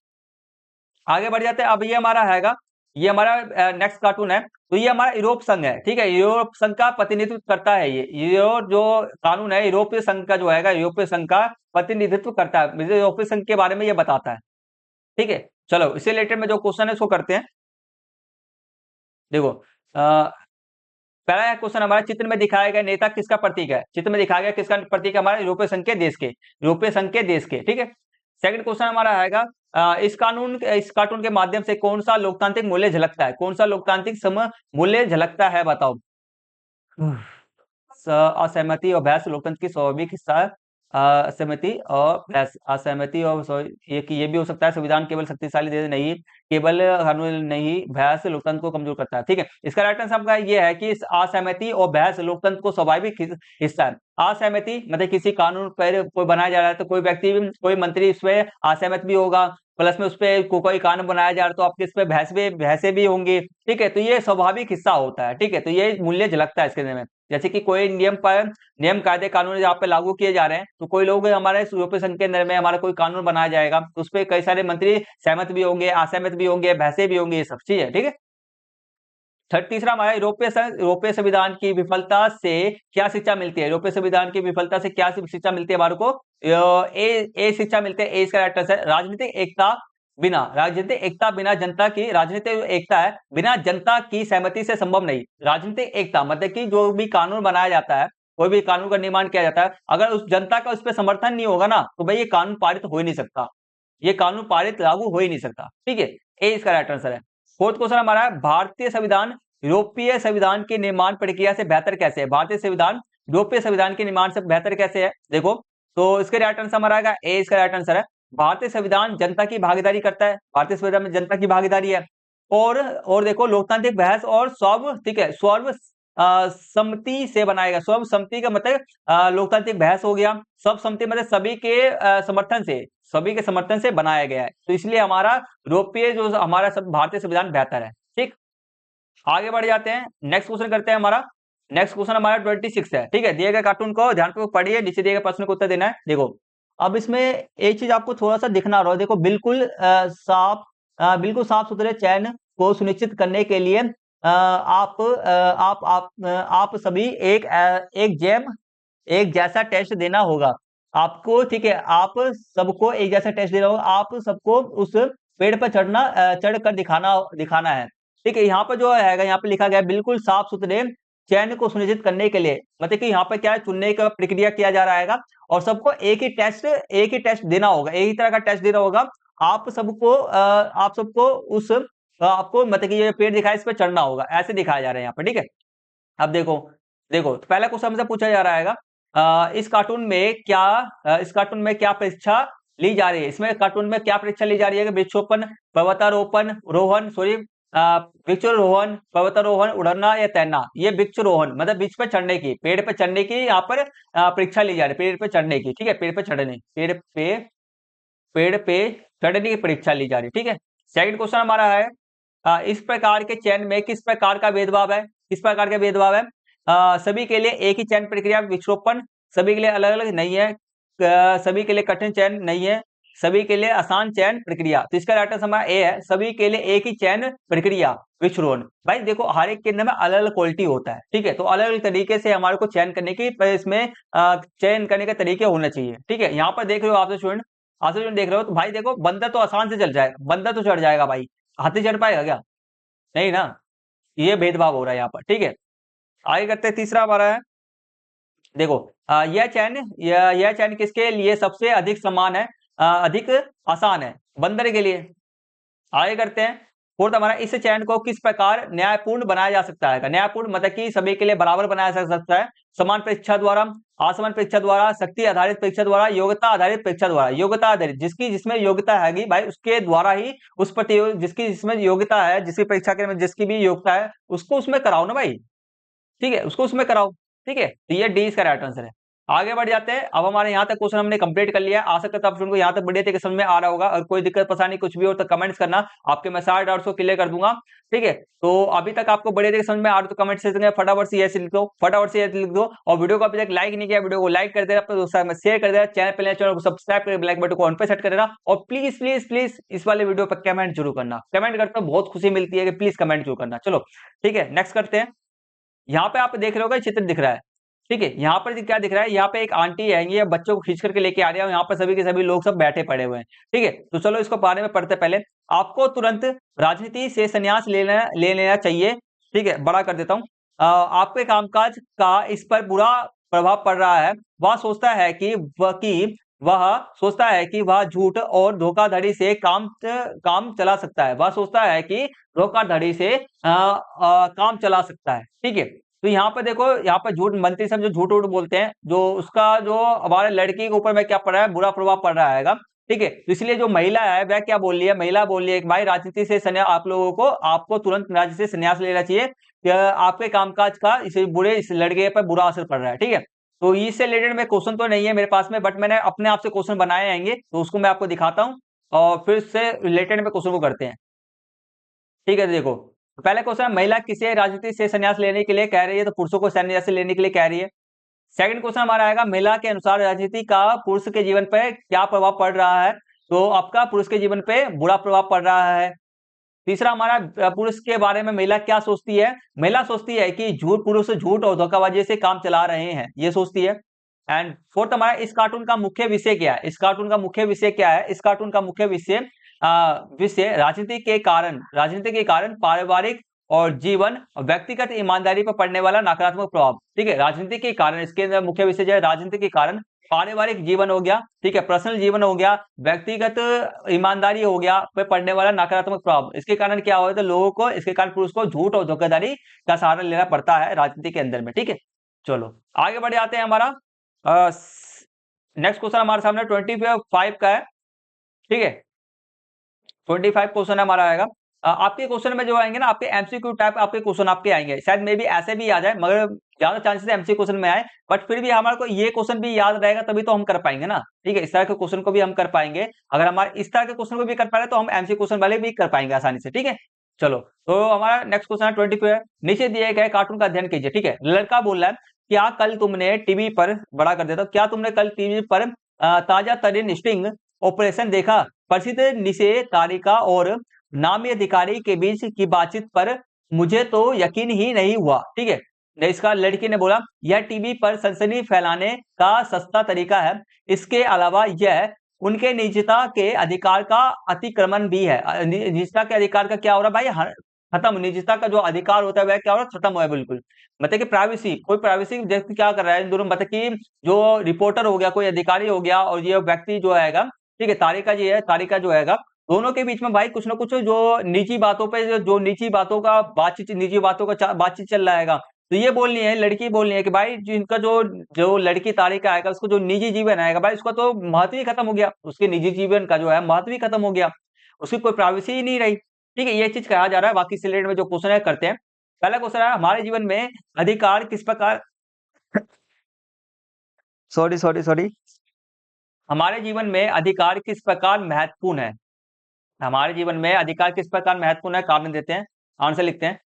आगे बढ़ जाते हैं। अब ये हमारा हैगा, ये हमारा नेक्स्ट कार्टून है, तो ये हमारा यूरोप संघ है, ठीक है, यूरोप संघ का प्रतिनिधित्व करता है ये जो कानून है यूरोपीय संघ का जो है यूरोपीय संघ का प्रतिनिधित्व करता है, यूरोपीय संघ के बारे में ये बताता है, ठीक है। चलो इससे रिलेटेड में जो क्वेश्चन है उसको करते हैं। देखो पहला क्वेश्चन हमारा, चित्र में दिखाया गया नेता किसका प्रतीक है, चित्र में दिखाया गया किसका प्रतीक है, हमारा यूरोपीय संघ के देश के, यूरोपीय संघ के देश के, ठीक है। सेकंड क्वेश्चन हमारा आएगा, इस कार्टून के माध्यम से कौन सा लोकतांत्रिक मूल्य झलकता है, कौन सा लोकतांत्रिक मूल्य झलकता है, बताओ। असहमति और बहस लोकतंत्र की स्वाभाविक हिस्सा है, असहमति और बहस, असहमति और ये भी हो सकता है, संविधान केवल शक्तिशाली देश नहीं, केवल कानून नहीं, बहस लोकतंत्र को कमजोर करता है, ठीक है। इसका राइट आंसर आपका ये है कि असहमति और बहस लोकतंत्र को स्वाभाविक हिस्सा है। असहमति मतलब किसी कानून पर कोई बनाया जा रहा है तो कोई व्यक्ति कोई मंत्री इस पे असहमत भी होगा, प्लस में उस पे कोई कानून बनाया जा रहा है तो आपके इस पे बहसें भी होंगी, ठीक है। तो ये स्वाभाविक हिस्सा होता है, ठीक है। तो ये मूल्य झलकता है इसके अंदर में। जैसे कि कोई नियम कायदे कानून यहाँ पे लागू किए जा रहे हैं, तो कोई लोग हमारे यूरोपीय संघ के अंदर में हमारा कोई कानून बनाया जाएगा, तो उस पे कई सारे मंत्री सहमत भी होंगे, असहमत भी होंगे, बहसें भी होंगी, ये सब चीज है, ठीक है। तीसरा हमारा यूरोपीय संविधान की विफलता से क्या शिक्षा मिलती है? यूरोपीय संविधान की विफलता से क्या शिक्षा मिलती है हमारे को? ए शिक्षा मिलती है। ए इसका राइट आंसर है। राजनीतिक एकता बिना जनता की, राजनीतिक एकता है बिना जनता की सहमति से संभव नहीं। राजनीतिक एकता मतलब कि जो भी कानून बनाया जाता है, कोई भी कानून का निर्माण किया जाता है, अगर उस जनता का उस पर समर्थन नहीं होगा ना, तो भाई ये कानून पारित हो ही नहीं सकता, ये कानून पारित लागू हो ही नहीं सकता, ठीक है। ए इसका राइट आंसर है। फोर्थ क्वेश्चन हमारा है, भारतीय संविधान यूरोपीय संविधान की निर्माण प्रक्रिया से बेहतर कैसे है? भारतीय संविधान यूरोपीय संविधान के निर्माण से बेहतर कैसे है? देखो, तो इसका राइट आंसर हमारा आएगा ए, इसका राइट आंसर है। भारतीय संविधान जनता की भागीदारी करता है, भारतीय संविधान में जनता की भागीदारी है। और देखो, लोकतांत्रिक बहस और ठीक है, सम्मति से बनाएगा। सर्व सम्मति का मतलब लोकतांत्रिक बहस हो गया, सब सम्मति मतलब सभी के समर्थन से बनाया गया है। तो इसलिए हमारा यूरोपीय जो हमारा भारतीय संविधान बेहतर है, ठीक। आगे बढ़ जाते हैं, नेक्स्ट क्वेश्चन करते हैं हमारा। नेक्स्ट क्वेश्चन हमारा 26 है, ठीक है। दिए गए कार्टून को ध्यानपूर्वक पढ़िए, नीचे दिए गए प्रश्न को उत्तर देना है। देखो, अब इसमें एक चीज आपको थोड़ा सा दिखना रहा, देखो बिल्कुल साफ सुथरे चयन को सुनिश्चित करने के लिए आप सभी एक जैसा टेस्ट देना होगा आपको, ठीक है। आप सबको एक जैसा टेस्ट देना होगा, आप सबको उस पेड़ पर चढ़ कर दिखाना है, ठीक है। यहाँ पर जो है, यहाँ पे लिखा गया है, बिल्कुल साफ सुथरे चयन को सुनिश्चित करने के लिए, मतलब कि यहाँ पर क्या है, चुनने का प्रक्रिया किया जा रहा है और सबको एक ही टेस्ट देना होगा, एक ही तरह का टेस्ट देना होगा। आप सबको उस आपको मतलब कि ये पेड़ दिखाया, इस पर चढ़ना होगा, ऐसे दिखाया जा रहा है यहाँ पर, ठीक है। अब देखो, तो पहला क्वेश्चन हमसे पूछा जा रहा है, इस कार्टून में क्या परीक्षा ली जा रही है? इसमें कार्टून में क्या परीक्षा ली जा रही है? वृक्षारोपण, वृक्षारोहण, पर्वतारोहण, उड़ना या तैरना। ये वृक्षारोहण मतलब वृक्ष पर चढ़ने की, पेड़ पर चढ़ने की यहाँ पर परीक्षा ली जा रही है, पेड़ पर चढ़ने की, ठीक है। पेड़ पे चढ़ने की परीक्षा ली जा रही है, ठीक है। सेकंड क्वेश्चन हमारा है, इस प्रकार के चयन में किस प्रकार का भेदभाव है? किस प्रकार का भेदभाव है? सभी के लिए एक ही चयन प्रक्रिया वृक्षारोपण, सभी के लिए अलग अलग नहीं है, सभी के लिए कठिन चयन नहीं है, सभी के लिए आसान चयन प्रक्रिया। तो इसका राइट आंसर हमारा ए है, सभी के लिए एक ही चयन प्रक्रिया वृक्षारोपण। भाई देखो, हर एक के अंदर में अलग अलग क्वालिटी होता है, ठीक है। तो अलग अलग तरीके से हमारे को चयन करने की, इसमें चयन करने के तरीके होने चाहिए, ठीक है। यहाँ पर देख रहे हो आपसे स्टूडेंट देख रहे हो, तो भाई देखो, बंदर तो आसान से चल जाएगा, बंदर तो चढ़ जाएगा भाई, हाथी चढ़ पाएगा क्या? नहीं ना, ये भेदभाव हो रहा है यहाँ पर, ठीक है। आगे करते हैं, तीसरा हमारा है, देखो, यह चयन किसके लिए सबसे अधिक समान है, अधिक आसान है? बंदर के लिए। आगे करते हैं, फोर्थ हमारा, इस चयन को किस प्रकार न्यायपूर्ण बनाया जा सकता है? न्यायपूर्ण मतलब कि सभी के लिए बराबर बनाया जा सकता है, समान परीक्षा द्वारा, असमान परीक्षा द्वारा, शक्ति आधारित परीक्षा द्वारा, योग्यता आधारित परीक्षा द्वारा। योग्यता आधारित, जिसमें योग्यता है भाई, उसके द्वारा ही उस जिसमें योग्यता है, जिसकी परीक्षा के में जिसकी भी योग्यता है, उसको उसमें कराओ ना भाई, ठीक है, उसको उसमें कराओ, ठीक है। तो ये डी इसका राइट आंसर है। आगे बढ़ जाते हैं, अब हमारे यहाँ तक क्वेश्चन हमने कंप्लीट कर लिया है। आशा करता हूं आपको यहाँ तक बढ़िया तरीके समझ में आ रहा होगा, और कोई दिक्कत परेशानी कुछ भी हो तो कमेंट्स करना, आपके मैं सारे डाउट्स को क्लियर कर दूंगा, ठीक है। तो अभी तक आपको बढ़िया तरीके समझ में आ रहा तो कमेंट से फटाफट से यस लिख दो, और वीडियो को अभी तक लाइक नहीं किया, वीडियो को लाइक कर देना, अपने दोस्तों में शेयर कर देना, चैनल को सब्सक्राइब करके बेल बटन को ऑन पे सेट कर देना, और प्लीज प्लीज प्लीज इस वाले वीडियो पर कमेंट जरूर करना। कमेंट करते हो बहुत खुशी मिलती है कि प्लीज कमेंट जरूर करना। चलो ठीक है, नेक्स्ट करते हैं। यहाँ पे आप देख रहे होगा चित्र दिख रहा है, ठीक है। यहाँ पर क्या दिख रहा है, यहाँ पे एक आंटी है, ये बच्चों को खींच करके लेके आ रही है, यहाँ पर सभी के सभी लोग सब बैठे पड़े हुए हैं, ठीक है। तो चलो इसको बारे में पढ़ते, पहले आपको तुरंत राजनीति से संन्यास ले लेना चाहिए, ठीक है। बड़ा कर देता हूँ, आपके कामकाज का इस पर बुरा प्रभाव पड़ रहा है। वह सोचता है कि वह झूठ और धोखाधड़ी से काम चला सकता है। वह सोचता है कि धोखाधड़ी से काम चला सकता है, ठीक है। तो यहाँ पर देखो, यहाँ पर झूठ, मंत्री सब जो झूठ बोलते हैं, जो उसका जो हमारे लड़की के ऊपर में क्या पड़ रहा है, बुरा प्रभाव पड़ रहा है, ठीक है। तो इसलिए जो महिला है वह क्या बोल रही है, महिला बोल रही है कि भाई राजनीति से संन्यास, आपको तुरंत राजनीति से संन्यास लेना चाहिए, आपके कामकाज का इस लड़के पर बुरा असर पड़ रहा है, ठीक है। तो इससे रिलेटेड में क्वेश्चन तो नहीं है मेरे पास में, बट मैंने अपने आप से क्वेश्चन बनाए आएंगे, तो उसको मैं आपको दिखाता हूँ, और फिर से रिलेटेड में क्वेश्चन को करते हैं। ठीक है, देखो पहला क्वेश्चन, महिला किसी राजनीति से संन्यास लेने के लिए कह रही है, तो पुरुषों को संन्यास लेने के लिए कह रही है। सेकंड क्वेश्चन हमारा आएगा, महिला के अनुसार राजनीति का पुरुष के जीवन पे क्या प्रभाव पड़ रहा है, तो आपका पुरुष के जीवन पे बुरा प्रभाव पड़ रहा है। तीसरा हमारा, पुरुष के बारे में महिला क्या सोचती है, महिला सोचती है कि पुरुष झूठ और धोखाबाजी से काम चला रहे हैं, ये सोचती है। एंड फोर्थ हमारा, इस कार्टून का मुख्य विषय क्या है, इस कार्टून का मुख्य विषय क्या है, इस कार्टून का मुख्य विषय राजनीति के कारण पारिवारिक और जीवन और व्यक्तिगत ईमानदारी पर पड़ने वाला नकारात्मक प्रभाव। ठीक है, राजनीति के कारण, इसके अंदर मुख्य विषय जो है राजनीति के कारण पारिवारिक जीवन हो गया, ठीक है, पर्सनल जीवन हो गया, व्यक्तिगत ईमानदारी हो गया, पे पड़ने वाला नकारात्मक प्रभाव। इसके कारण क्या होता है, लोगों को, इसके कारण पुरुष को झूठ और धोखाधड़ी का सहारा लेना पड़ता है राजनीति के अंदर में। ठीक है, चलो आगे बढ़ जाते हैं। हमारा नेक्स्ट क्वेश्चन हमारे सामने 25 का है। ठीक है, 25 क्वेश्चन हमारा आएगा। आपके क्वेश्चन में जो आएंगे ना, आपके एमसीक्यू टाइप आपके क्वेश्चन आपके आएंगे, शायद मे भी ऐसे भी आ जाए, मगर ज्यादा चांसेस एमसीक्यू क्वेश्चन में आए, बट फिर भी हमारे को ये क्वेश्चन भी याद रहेगा तभी तो हम कर पाएंगे ना। ठीक है, इस तरह के क्वेश्चन को भी हम कर पाएंगे, अगर हमारे इस तरह के क्वेश्चन को भी कर पाए तो हम एमसीक्यू क्वेश्चन वाले भी कर पाएंगे आसानी से। ठीक है, चलो तो हमारा नेक्स्ट क्वेश्चन है 25 है, नीचे दिए गए कार्टून का अध्ययन कीजिए। ठीक है, लड़का बोल रहा है, क्या कल तुमने टीवी पर, बड़ा कर देता हूं, क्या तुमने कल टीवी पर ताजा तरीन स्टिंग ऑपरेशन देखा, प्रसिद्ध निशे तारिका और नामी अधिकारी के बीच की बातचीत पर मुझे तो यकीन ही नहीं हुआ। ठीक है, इसका लड़की ने बोला, यह टीवी पर सनसनी फैलाने का सस्ता तरीका है, इसके अलावा यह उनके निजता के अधिकार का अतिक्रमण भी है। निजता के अधिकार का क्या हो रहा है भाई, खत्म, निजता का जो अधिकार होता है वह क्या हो रहा है, खत्म हुआ है बिल्कुल। मतलब कि प्राइवेसी, कोई प्राइवेसी व्यक्ति क्या कर रहा है इन दोनों, मतलब कि जो रिपोर्टर हो गया, कोई अधिकारी हो गया, और ये व्यक्ति जो आएगा, ठीक है, तारिका जी है, तारिका जो आएगा, दोनों के बीच में भाई कुछ ना कुछ जो निजी बातों पे, जो निजी बातों का बातचीत, निजी बातों का बातचीत चल रहा है। तो ये बोलनी है, लड़की बोलनी है कि भाई जिनका जो जो लड़की तारिका आएगा, उसको जो निजी जीवन आएगा भाई, उसका तो महत्व ही खत्म हो गया, उसके निजी जीवन का जो है महत्व ही खत्म हो गया, उसकी कोई प्राइवेसी ही नहीं रही। ठीक है, ये चीज कहा जा रहा है। बाकी सिलेट में जो क्वेश्चन है करते हैं। पहला क्वेश्चन है, हमारे जीवन में अधिकार किस प्रकार सॉरी सॉरी सॉरी हमारे जीवन में अधिकार किस प्रकार महत्वपूर्ण है, हमारे जीवन में अधिकार किस प्रकार महत्वपूर्ण है, कारण देते हैं, आंसर लिखते हैं।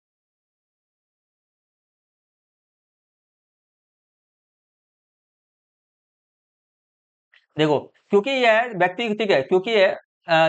देखो, क्योंकि यह व्यक्ति, ठीक है, क्योंकि यह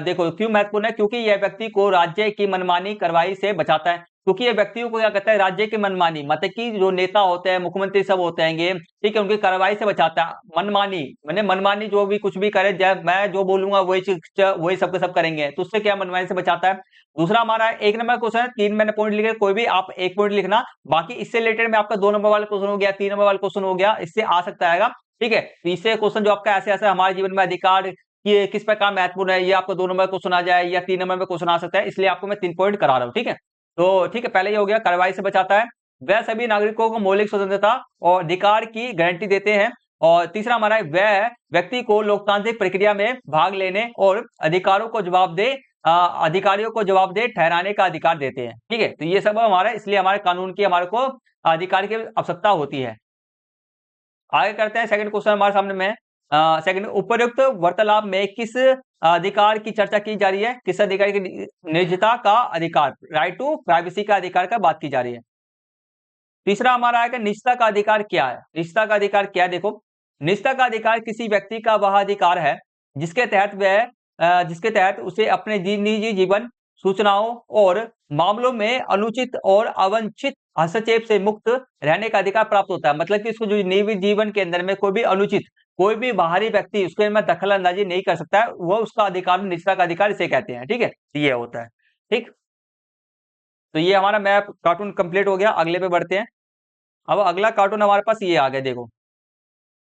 देखो क्यों महत्वपूर्ण है, क्योंकि यह व्यक्ति को राज्य की मनमानी कार्रवाई से बचाता है। क्योंकि ये व्यक्तियों को क्या कहता है, राज्य की मनमानी, मतलब कि जो नेता होते हैं, मुख्यमंत्री सब होते हैं, ठीक है, उनकी कार्रवाई से बचाता है। मनमानी मैंने मनमानी, जो भी कुछ भी करे, जब मैं जो बोलूंगा वही चीज, वही सबके सब करेंगे, तो उससे क्या मनमानी से बचाता है। दूसरा हमारा 1 नंबर क्वेश्चन है, 3 मैंने पॉइंट लिखे, कोई भी आप 1 पॉइंट लिखना, बाकी इससे रिलेटेड में आपका 2 नंबर वाला क्वेश्चन हो गया, 3 नंबर वाला क्वेश्चन हो गया, इससे आ सकता है। ठीक है, तो इससे क्वेश्चन जो आपका ऐसे ऐसे हमारे जीवन में अधिकार ये किस प्रकार महत्वपूर्ण है, ये आपको 2 नंबर क्वेश्चन आ जाए या 3 नंबर में क्वेश्चन आ सकता है, इसलिए आपको मैं 3 पॉइंट करा रहा हूँ। ठीक है, तो ठीक है, पहले ये हो गया, कार्रवाई से बचाता है, वह सभी नागरिकों को मौलिक स्वतंत्रता और अधिकार की गारंटी देते हैं। और तीसरा हमारा है, वह व्यक्ति को लोकतांत्रिक प्रक्रिया में भाग लेने और अधिकारों को अधिकारियों को जवाबदेह ठहराने का अधिकार देते हैं। ठीक है, तो ये सब हमारा, इसलिए हमारे कानून की हमारे को अधिकार की आवश्यकता होती है। आगे करते हैं, सेकंड क्वेश्चन हमारे सामने में सेकंड, उपयुक्त वार्तालाप में किस अधिकार की चर्चा की जा रही है, किस अधिकार की, निजता का अधिकार, राइट टू प्राइवेसी का अधिकार का बात की जा रही है। तीसरा हमारा आएगा, निजता का अधिकार क्या है, निजता का अधिकार क्या है, देखो, निजता का अधिकार किसी व्यक्ति का वह अधिकार है जिसके तहत उसे अपने निजी जीवन, सूचनाओं और मामलों में अनुचित और अवांछित हस्तक्षेप से मुक्त रहने का अधिकार प्राप्त होता है। मतलब कि इसको जो निजी जीवन के अंदर में कोई भी अनुचित, कोई भी बाहरी व्यक्ति उसके में दखल अंदाजी नहीं कर सकता है, वो उसका अधिकार, निजता का अधिकार इसे कहते हैं। ठीक है, ये होता है। ठीक, तो ये हमारा मैप कार्टून कंप्लीट हो गया, अगले पे बढ़ते हैं। अब अगला कार्टून हमारे पास ये आ गया, देखो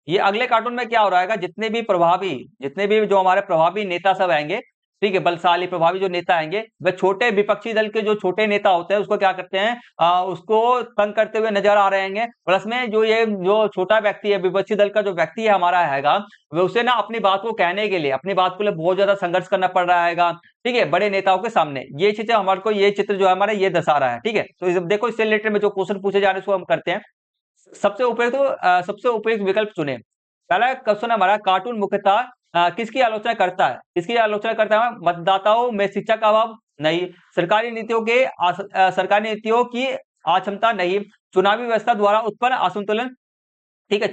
ये अगले कार्टून में क्या हो रहा है, जितने भी जो हमारे प्रभावी नेता सब आएंगे, ठीक है, बलशाली प्रभावी जो नेता आएंगे, वह छोटे विपक्षी दल के जो छोटे नेता होते हैं उसको क्या करते हैं, उसको तंग करते हुए नजर आ रहे हैं। प्लस में जो ये जो छोटा व्यक्ति है, विपक्षी दल का जो व्यक्ति है हमारा हैगा, वह उसे ना अपनी बात को कहने के लिए, अपनी बात के लिए बहुत ज्यादा संघर्ष करना पड़ रहा है, ठीक है, बड़े नेताओं के सामने। ये चीजें हमारे को, ये चित्र जो है हमारा, ये दर्शा रहा है। ठीक है, तो देखो इससे रिलेटेड में जो क्वेश्चन पूछे जा रहे हैं उसको हम करते हैं। सबसे उपयुक्त विकल्प चुने। पहला क्वेश्चन हमारा, कार्टून मुख्यतः किसकी आलोचना करता है? किसकी आलोचना करता है? मतदाताओं में शिक्षा का अभाव नहीं, सरकारी नीतियों की अक्षमता नहीं, चुनावी व्यवस्था द्वारा उत्पन्न असंतुलन, ठीक है,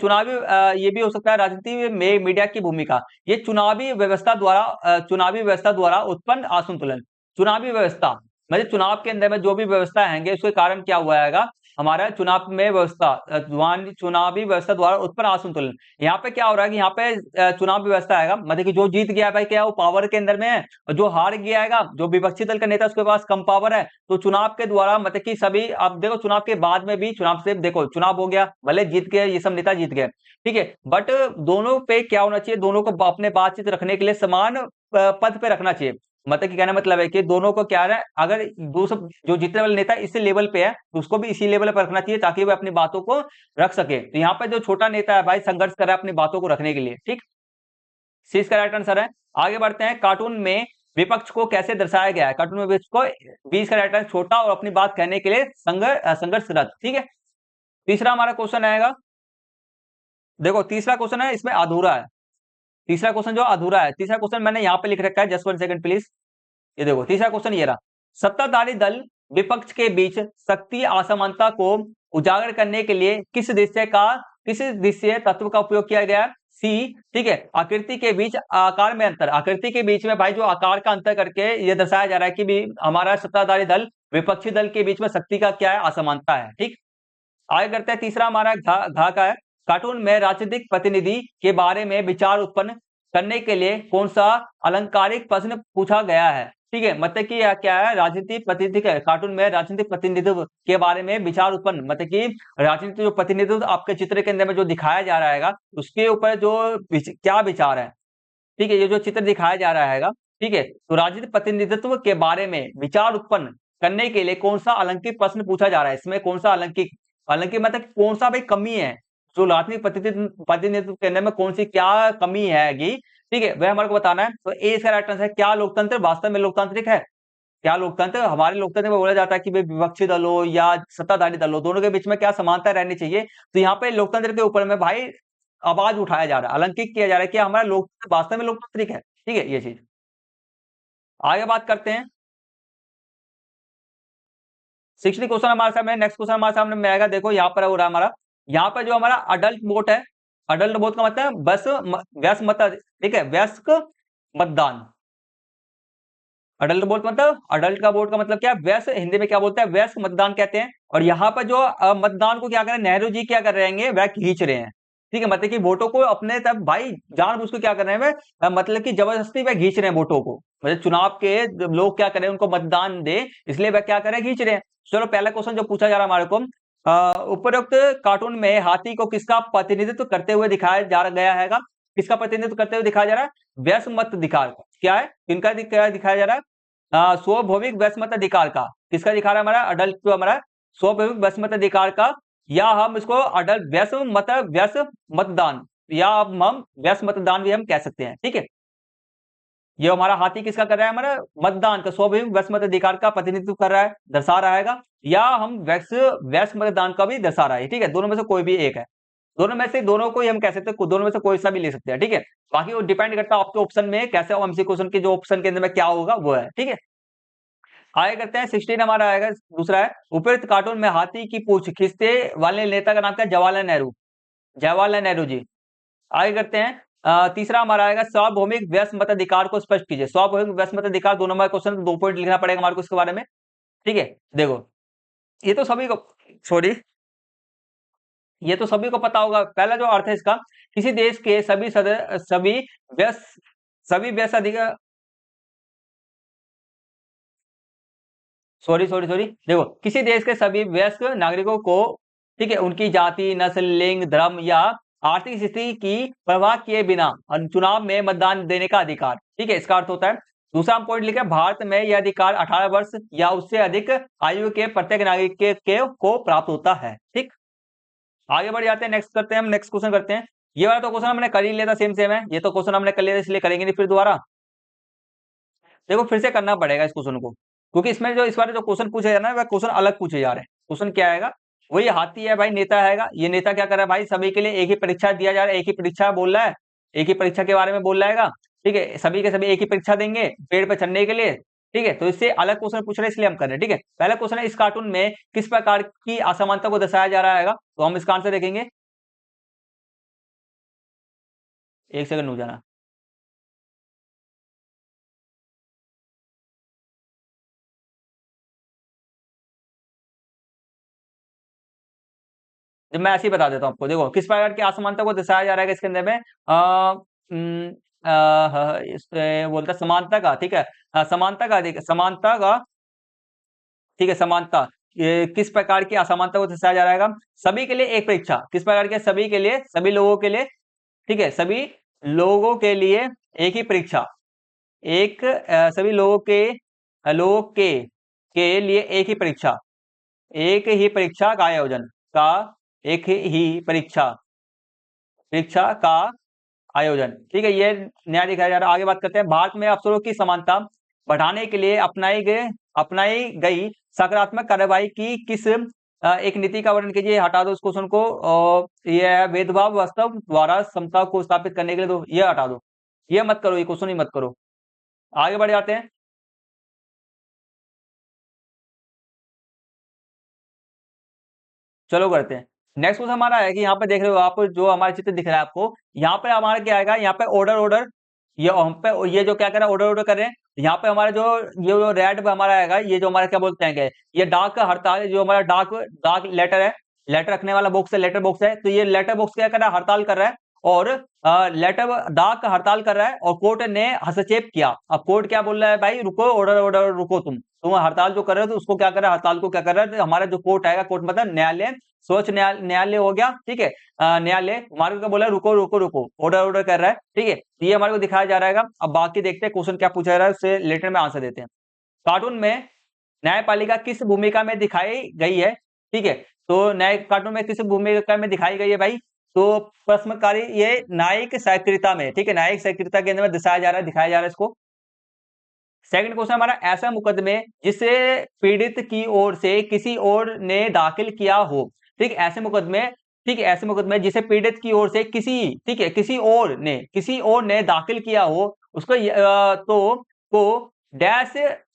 ये भी हो सकता है राजनीति में मीडिया की भूमिका। ये चुनावी व्यवस्था द्वारा उत्पन्न असंतुलन, चुनावी व्यवस्था मतलब चुनाव के अंदर में जो भी व्यवस्था हैंगे उसके कारण क्या हुआ हैगा, हमारा चुनाव में व्यवस्था चुनावी व्यवस्था द्वारा उत्पन्न असंतुलन। यहाँ पे क्या हो रहा है कि यहाँ पे चुनाव व्यवस्था आएगा, मतलब कि जो जीत गया है भाई क्या वो पावर के अंदर में है, और जो हार गया है जो विपक्षी दल का नेता उसके पास कम पावर है, तो चुनाव के द्वारा मतलब कि सभी, आप देखो चुनाव के बाद में भी, चुनाव से देखो चुनाव हो गया, भले जीत गए ये सब नेता जीत गए, ठीक है, बट दोनों पे क्या होना चाहिए, दोनों को अपने बातचीत रखने के लिए समान पद पे रखना चाहिए। मतलब कि कहना मतलब है कि दोनों को क्या है, अगर दूसरा जो जीतने वाला नेता इसी लेवल पे है तो उसको भी इसी लेवल पर रखना चाहिए ताकि वह अपनी बातों को रख सके। तो यहाँ पे जो छोटा नेता है भाई संघर्ष कर रहा है अपनी बातों को रखने के लिए, ठीक, सी इसका राइट आंसर है। आगे बढ़ते हैं, कार्टून में विपक्ष को कैसे दर्शाया गया है? कार्टून में विपक्ष को, बी इसका राइट आंसर, छोटा और अपनी बात कहने के लिए संघर्षरत, ठीक है। तीसरा हमारा क्वेश्चन आएगा, देखो तीसरा क्वेश्चन है इसमें अधूरा है, तीसरा क्वेश्चन जो अधूरा है, तीसरा क्वेश्चन मैंने यहाँ पे लिख रखा है, जस्ट 1 सेकंड प्लीज। ये देखो तीसरा क्वेश्चन ये रहा, सत्ताधारी दल विपक्ष के बीच शक्ति असमानता को उजागर करने के लिए किस दृश्य तत्व का उपयोग किया गया? सी, ठीक है, आकृति के बीच आकार में अंतर, आकृति के बीच में भाई जो आकार का अंतर करके ये दर्शाया जा रहा है कि भी हमारा सत्ताधारी दल विपक्षी दल के बीच में शक्ति का क्या है, असमानता है, ठीक। आगे करते हैं, तीसरा हमारा घा का है, कार्टून में राजनीतिक प्रतिनिधि के बारे में विचार उत्पन्न करने के लिए कौन सा अलंकारिक प्रश्न पूछा गया है? ठीक है, मतलब कि क्या है, राजनीतिक प्रतिनिधि, कार्टून में राजनीतिक प्रतिनिधित्व के बारे में विचार उत्पन्न, मतलब कि राजनीतिक जो प्रतिनिधित्व आपके चित्र के अंदर में जो दिखाया जा रहा है उसके ऊपर जो क्या विचार है, ठीक है, ये जो चित्र दिखाया जा रहा है, ठीक है, तो राजनीतिक प्रतिनिधित्व के बारे में विचार उत्पन्न करने के लिए कौन सा अलंकित प्रश्न पूछा जा रहा है? इसमें कौन सा अलंकित, अलंकित मतलब कौन सा भाई कमी है, जो राजनीतिक प्रतिनिधित्व के अंदर में कौन सी क्या कमी है, ठीक है, वह हमारे को बताना है। तो ए इसका राइट आंसर है, क्या लोकतंत्र वास्तव में लोकतांत्रिक है? क्या लोकतंत्र, हमारे लोकतंत्र में बोला जाता है कि भाई विपक्षी दल हो या सत्ताधारी दल हो, दोनों के बीच में क्या समानता रहनी चाहिए, तो यहाँ पे लोकतंत्र के ऊपर में भाई आवाज उठाया जा रहा है, अलंकित किया जा रहा है कि हमारा लोकतंत्र वास्तव में लोकतांत्रिक है, ठीक है, ये चीज। आगे बात करते हैं, 60 क्वेश्चन हमारे सामने, नेक्स्ट क्वेश्चन हमारे सामने में आएगा, देखो यहाँ पर हो रहा है हमारा, यहाँ पर जो हमारा अडल्ट वोट है, अडल्ट वोट का मतलब है बस वयस्क मत, ठीक है, वयस्क मतदान, अडल्ट वोट मतलब, अडल्ट का वोट का मतलब क्या है, वयस्क, हिंदी में क्या बोलते हैं, वयस्क मतदान कहते हैं। और यहाँ पर जो मतदान को क्या कर रहे हैं, नेहरू जी क्या कर रहे हैं, वह खींच रहे हैं, ठीक है, मतलब कि वोटों को अपने तब भाई जानबूझ के क्या कर रहे हैं, मतलब कि जबरदस्ती वह खींच रहे हैं वोटों को, मतलब चुनाव के लोग क्या कर रहे हैं, उनको मतदान दे, इसलिए वह क्या कर रहे हैं, खींच रहे हैं। चलो पहला क्वेश्चन जो पूछा जा रहा है हमारे को, उपरोक्त कार्टून में हाथी को किसका प्रतिनिधित्व करते हुए दिखाया जा गया है? किसका प्रतिनिधित्व करते हुए दिखाया जा रहा है? व्यस मत अधिकार का, क्या है, किनका दिखाया जा रहा है? स्वाभाविक व्यस मत अधिकार का, किसका दिखा रहा है हमारा, अडल्ट जो हमारा स्वाभाविक व्यस मत अधिकार का, या हम इसको अडल्ट व्यस मतदान, या हम व्यस मतदान भी हम कह सकते हैं, ठीक है। ये हमारा हाथी किसका कर रहा है, हमारा मतदान का, स्वाभाविक व्यस मत अधिकार का प्रतिनिधित्व कर रहा है, दर्शा रहा है, या हम व्यस मतदान का भी दर्शा रहा है, ठीक है, दोनों में से कोई भी एक है, दोनों में से, दोनों को ही हम कह सकते हैं, दोनों में से कोई सा भी ले सकते हैं, ठीक है, बाकी वो डिपेंड करता है आपके ऑप्शन में कैसे, एमसी क्वेश्चन के जो ऑप्शन के अंदर में क्या होगा वो है, ठीक है। आगे करते हैं, 16 हमारा आएगा, दूसरा है, उपयुक्त कार्टून में हाथी की पूंछ खींचते वाले नेता का नाम क्या है? जवाहरलाल नेहरू, जवाहरलाल नेहरू जी। आगे करते हैं, तीसरा हमारा आएगा, सार्वभौमिक व्यस्क मताधिकार को स्पष्ट कीजिए। सार्वभौमिक व्यस्क मताधिकार, दो नंबर क्वेश्चन, 2 पॉइंट लिखना पड़ेगा हमारे को इसके बारे में, ठीक है। देखो ये तो सभी को, सॉरी, ये तो सभी को पता होगा। पहला जो अर्थ है इसका, किसी देश के सभी व्यस्त अधिकार, सॉरी, देखो किसी देश के सभी वयस्क नागरिकों को, ठीक है, उनकी जाति, नस्ल, लिंग, धर्म या आर्थिक स्थिति की परवाह किए बिना चुनाव में मतदान देने का अधिकार, ठीक है, इसका अर्थ होता है। दूसरा हम पॉइंट लिखा है, भारत में यह अधिकार 18 वर्ष या उससे अधिक आयु के प्रत्येक नागरिक को प्राप्त होता है, ठीक। आगे बढ़ जाते हैं, नेक्स्ट करते हैं हम, नेक्स्ट क्वेश्चन करते हैं। ये वाला तो क्वेश्चन हमने कर ही लिया था, सेम है, ये तो क्वेश्चन हमने कर लिया था, इसलिए करेंगे नहीं फिर दोबारा। देखो फिर से करना पड़ेगा इस क्वेश्चन को, क्योंकि इसमें जो इस बार जो क्वेश्चन पूछे जा रहे हैं वह क्वेश्चन अलग पूछे जा रहे हैं। क्वेश्चन क्या आएगा, वही हाथी है भाई, नेता है, ये नेता क्या कर रहा है भाई, सभी के लिए एक ही परीक्षा दिया जा रहा है, एक ही परीक्षा बोल रहा है, एक ही परीक्षा के बारे में बोल रहेगा, ठीक है, सभी के सभी एक ही परीक्षा देंगे पेड़ पे चढ़ने के लिए, ठीक है, तो इससे अलग क्वेश्चन पूछ रहे हैं इसलिए हम कर रहे हैं, ठीक है। पहला क्वेश्चन है, इस कार्टून में किस प्रकार की असमानता को दर्शाया जा रहा है, तो हम इसका आंसर देखेंगे। एक सेकंड रुक जाना। जब मैं ऐसे ही बता देता हूँ आपको, देखो किस प्रकार की असमानता को दर्शाया जा रहा है इसके अंदर में, उम, इस पे बोलता है समानता का, ठीक है, समानता का, देखिए समानता का, ठीक है, समानता, ये किस प्रकार की असमानता को दर्शाया जा रहा है, सभी के लिए एक परीक्षा, किस प्रकार के, सभी के लिए, सभी लोगों के लिए, ठीक है, सभी लोगों के लिए एक ही परीक्षा, एक सभी लोगों के लिए एक ही परीक्षा, एक ही परीक्षा का आयोजन, का एक ही परीक्षा परीक्षा का आयोजन, ठीक है, ये नया दिखाया जा रहा है। आगे बात करते हैं, भारत में अफसरों की समानता बढ़ाने के लिए अपनाई गई सकारात्मक कार्रवाई की किस एक नीति का वर्णन कीजिए। हटा दो इस क्वेश्चन को, ये है भेदभाव वास्तव द्वारा समता को स्थापित करने के लिए, तो ये हटा दो, ये मत करो, ये क्वेश्चन ही मत करो। आगे बढ़ जाते हैं। चलो करते हैं। नेक्स्ट क्वेश्चन हमारा है कि यहाँ पे देख रहे हो आप, जो हमारा चित्र दिख रहा है आपको, यहाँ पे हमारा क्या आएगा, यहाँ पे ऑर्डर ऑर्डर, ये हम पे ये जो क्या कर रहा है, ऑर्डर ऑर्डर कर रहे हैं। यहाँ पे हमारा जो ये जो रेड हमारा आएगा, ये जो हमारा क्या बोलते हैं, ये डाक हड़ताल है, जो हमारा डाक डाक लेटर है, लेटर रखने वाला बॉक्स है, लेटर बॉक्स है, तो ये लेटर बॉक्स क्या कर रहा है, हड़ताल कर रहा है, और लेटर डाक हड़ताल कर रहा है, और कोर्ट ने हस्तक्षेप किया। अब कोर्ट क्या बोल रहा है, भाई रुको, ऑर्डर ऑर्डर रुको, तुम हड़ताल जो कर रहे हो, तो उसको क्या कर रहा है, हड़ताल को क्या कर रहा है, तो हमारा जो कोर्ट आएगा, कोर्ट मतलब न्यायालय, सोच न्यायालय हो गया, ठीक है, न्यायालय हमारे को क्या बोला, रुको रुको रुको, ऑर्डर ऑर्डर कर रहा है, ठीक है, तो ये हमारे को दिखाया जा रहा है। अब बाकी देखते हैं क्वेश्चन क्या पूछा जा रहा है, उससे रिलेटेड में आंसर देते हैं। कार्टून में न्यायपालिका किस भूमिका में दिखाई गई है, ठीक है, तो न्याय कार्टून में किस भूमिका में दिखाई गई है भाई, तो प्रश्नकारी, ये न्यायिक सहकारिता में, ठीक है, न्यायिक सहकारिता के अंदर में दर्शाया जा रहा है, दिखाया जा रहा है इसको। सेकंड क्वेश्चन हमारा, ऐसा मुकदमे जिसे पीड़ित की ओर से किसी और ने दाखिल किया हो, ठीक, ऐसे मुकदमे, ठीक है, ऐसे मुकदमे जिसे पीड़ित की ओर से किसी, ठीक है, किसी और ने दाखिल किया हो, उसको तो को डैश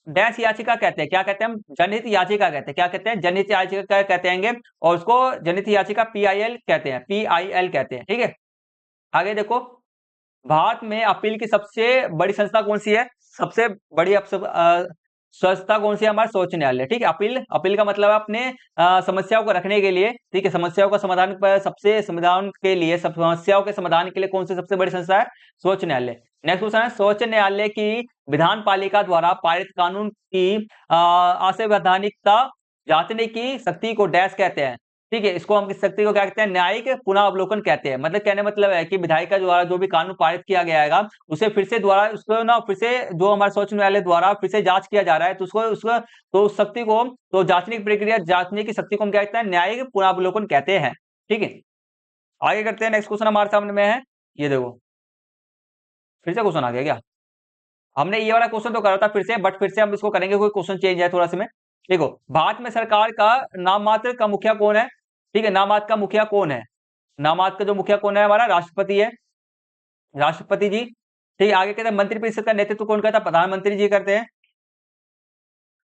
डैश याचिका कहते हैं, क्या कहते हैं हम, जनहित याचिका कहते हैं, क्या कहते हैं, जनहित याचिका कहते हैं, और उसको जनहित याचिका पीआईएल कहते हैं, पीआईएल कहते हैं, ठीक है। आगे देखो, भारत में अपील की सबसे बड़ी संस्था कौन सी है, सबसे बड़ी संस्था कौन सी है, हमारा सर्वोच्च न्यायालय, ठीक है। अपील अपील का मतलब है अपने समस्याओं को रखने के लिए, ठीक है, समस्याओं का समाधान पर, सबसे समाधान के लिए, सब समस्याओं के समाधान के लिए कौन सी सबसे बड़ी संस्था है, सर्वोच्च न्यायालय। नेक्स्ट क्वेश्चन है, सर्वोच्च न्यायालय की विधान पालिका द्वारा पारित कानून की असंवैधानिकता जांचने की शक्ति को डैश कहते हैं, ठीक है, इसको हम किस शक्ति को क्या कहते हैं, न्यायिक पुनः अवलोकन कहते हैं। मतलब कहने मतलब है कि विधायिका द्वारा जो भी कानून पारित किया गया है, उसे फिर से द्वारा, उसको ना फिर से जो हमारे सर्वोच्च न्यायालय द्वारा फिर से जांच किया जा रहा है, तो उसको उसका तो उस शक्ति को, तो जांचने की प्रक्रिया, जांचने की शक्ति को हम क्या कहते हैं, न्यायिक पुनरावलोकन कहते हैं, ठीक है। आगे करते हैं, नेक्स्ट क्वेश्चन हमारे सामने में है, ये देखो, फिर से क्वेश्चन आ गया क्या, हमने ये वाला क्वेश्चन तो करा था फिर से, बट फिर से हम इसको करेंगे, कोई क्वेश्चन चेंज है थोड़ा सा में। देखो, भारत में सरकार का नाम मात्र का मुखिया कौन है, ठीक है, नाम मात्र का मुखिया कौन है, नाम मात्र का जो मुखिया कौन है, हमारा राष्ट्रपति है, राष्ट्रपति जी, ठीक है। आगे कहते हैं, मंत्रिपरिषद का नेतृत्व कौन करता है, प्रधानमंत्री जी करते हैं,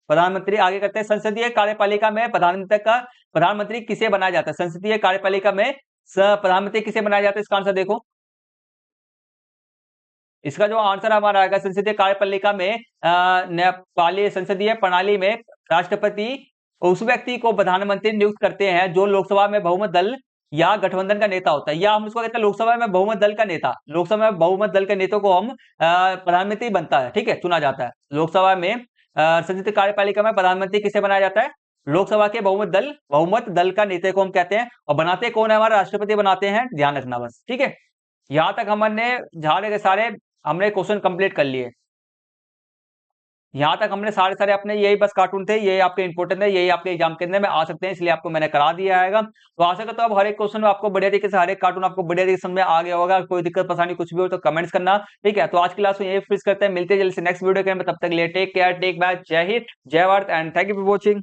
प्रधानमंत्री। आगे करते हैं, संसदीय कार्यपालिका में प्रधानमंत्री किसे बनाया जाता है, संसदीय कार्यपालिका में प्रधानमंत्री किसे बनाया जाता है, इसका आंसर देखो। इसका जो आंसर हमारा आएगा, संसदीय कार्यपालिका में नेपाली संसदीय प्रणाली में राष्ट्रपति उस व्यक्ति को प्रधानमंत्री नियुक्त करते हैं जो लोकसभा में बहुमत दल या गठबंधन का नेता होता है, या हम उसको कहते हैं लोकसभा में बहुमत दल का नेता, लोकसभा में बहुमत दल के नेता को हम प्रधानमंत्री बनता है, ठीक है, चुना जाता है। लोकसभा में संसदीय कार्यपालिका में प्रधानमंत्री किसे बनाया जाता है, लोकसभा के बहुमत दल का नेता को हम कहते हैं, और बनाते कौन है, हमारा राष्ट्रपति बनाते हैं, ध्यान रखना बस, ठीक है। यहाँ तक हमने झाड़े के सारे हमने क्वेश्चन कंप्लीट कर लिए, यहाँ तक हमने सारे अपने यही बस कार्टून थे, ये आपके इंपोर्टेंट है, यही आपके एग्जाम के अंदर में आ सकते हैं, इसलिए आपको मैंने करा दिया है। तो आशा करता हूँ अब हर एक क्वेश्चन में आपको बढ़िया तरीके से, हर एक कार्टून आपको बढ़िया तरीके से समझ में आ गया होगा। कोई दिक्कत परेशानी कुछ भी हो तो कमेंट्स करना, ठीक है। तो आज की क्लास में यही फिक्स करते हैं, मिलते हैं जल्दी से नेक्स्ट वीडियो के, तब तक लिए टेक केयर, टेक बाय, जय हिंद, जय Bharat, and thank you for watching.